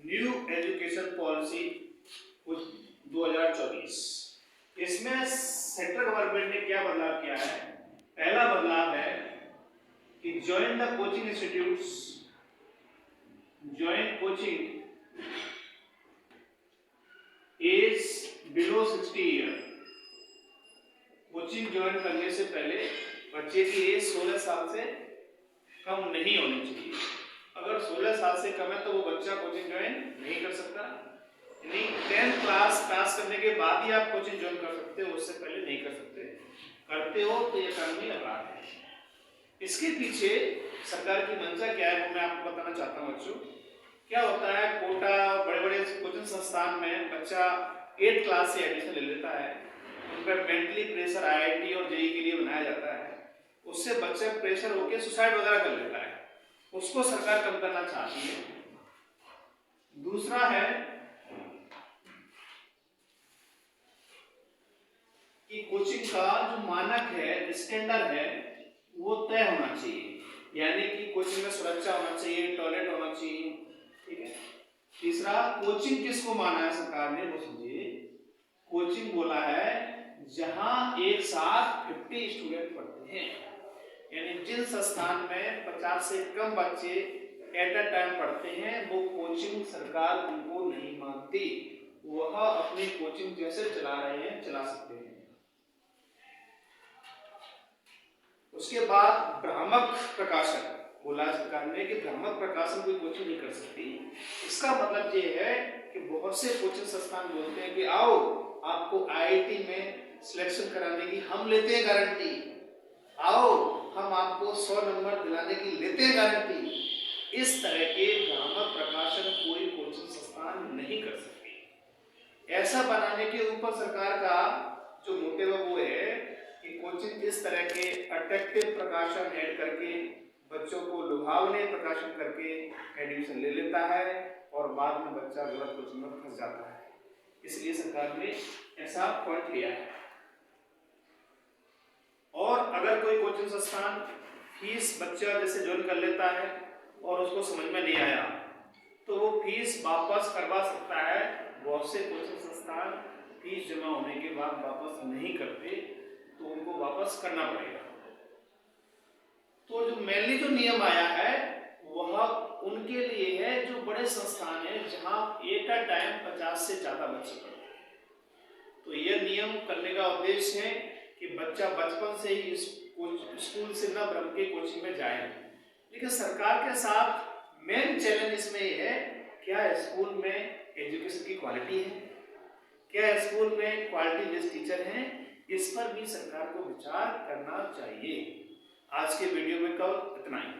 New education policy 2024। इसमें central government ने क्या बदलाव किया है? पहला बदलाव है कि join the coaching institutes, join coaching age below 60 year. Coaching join करने से पहले बच्चे की एज 16 साल से कम नहीं होनी चाहिए। अगर 16 साल से कम है तो वो बच्चा कोचिंग ज्वाइन नहीं कर सकता। यानी 10th क्लास पास करने के बाद ही आप कोचिंग ज्वाइन कर सकते हो, उससे पहले नहीं कर सकते। करते हो तो ये कानूनी अपराध है। इसके पीछे सरकार की मंशा क्या है वो मैं आपको बताना चाहता हूँ बच्चों। क्या होता है, कोटा बड़े बड़े कोचिंग संस्थान में बच्चा 8th क्लास से एडमिशन ले लेता है, उन पर मेंटली प्रेशर आईआईटी और जेईई के लिए बनाया जाता है। उससे बच्चा प्रेशर होकर सुसाइड वगैरह कर लेता है, उसको सरकार कम करना चाहती है। दूसरा है कि कोचिंग का जो मानक है, स्टैंडर्ड है, वो तय होना चाहिए। यानी कि कोचिंग में सुरक्षा होना चाहिए, टॉयलेट होना चाहिए, ठीक है। तीसरा, कोचिंग किसको माना है सरकार ने वो समझिए। कोचिंग बोला है जहां एक साथ 50 स्टूडेंट पढ़ते हैं, यानी जिन संस्थान में 50 से कम बच्चे एट अ टाइम पढ़ते हैं वो कोचिंग सरकार उनको नहीं मानती। वह अपनी कोचिंग जैसे चला रहे हैं चला सकते हैं। उसके बाद भ्रामक प्रकाशन बोला सरकार ने कि भ्रामक प्रकाशन कोई कोचिंग नहीं कर सकती। इसका मतलब ये है कि बहुत से कोचिंग संस्थान बोलते हैं कि आओ आपको आईआईटी में सिलेक्शन कराने की हम लेते हैं गारंटी, आओ हम आपको 100 नंबर दिलाने की लेते हैं गारंटी। इस तरह के भ्रामक प्रकाशन कोई कोचिंग संस्थान नहीं कर सकती। ऐसा बनाने के ऊपर सरकार का जो मोटिव है वो है कि कोचिंग इस तरह के अट्रैक्टिव प्रकाशन ऐड करके बच्चों को लुभावने प्रकाशन करके एडमिशन ले लेता है और बाद में बच्चा गलत कोचिंग में फंस जाता है। इसलिए सरकार ने ऐसा पॉइंट लिया है। और अगर कोई कोचिंग संस्थान फीस बच्चा जैसे ज्वाइन कर लेता है और उसको समझ में नहीं आया तो वो फीस वापस करवा सकता है। बहुत से कोचिंग संस्थान फीस जमा होने के बाद वापस नहीं करते तो उनको वापस करना पड़ेगा। तो जो मेनली जो नियम आया है वह उनके लिए है जो बड़े संस्थान है जहां एट अ टाइम 50 से ज्यादा बच्चे पढ़ते हैं। तो यह नियम करने का उद्देश्य है कि बच्चा बचपन से ही स्कूल से न भ्रम के कोचिंग में जाए। लेकिन सरकार के साथ मेन चैलेंज इसमें यह है, क्या स्कूल में एजुकेशन की क्वालिटी है, क्या स्कूल में क्वालिटी बेस्ड टीचर हैं, इस पर भी सरकार को विचार करना चाहिए। आज के वीडियो में कल इतना ही।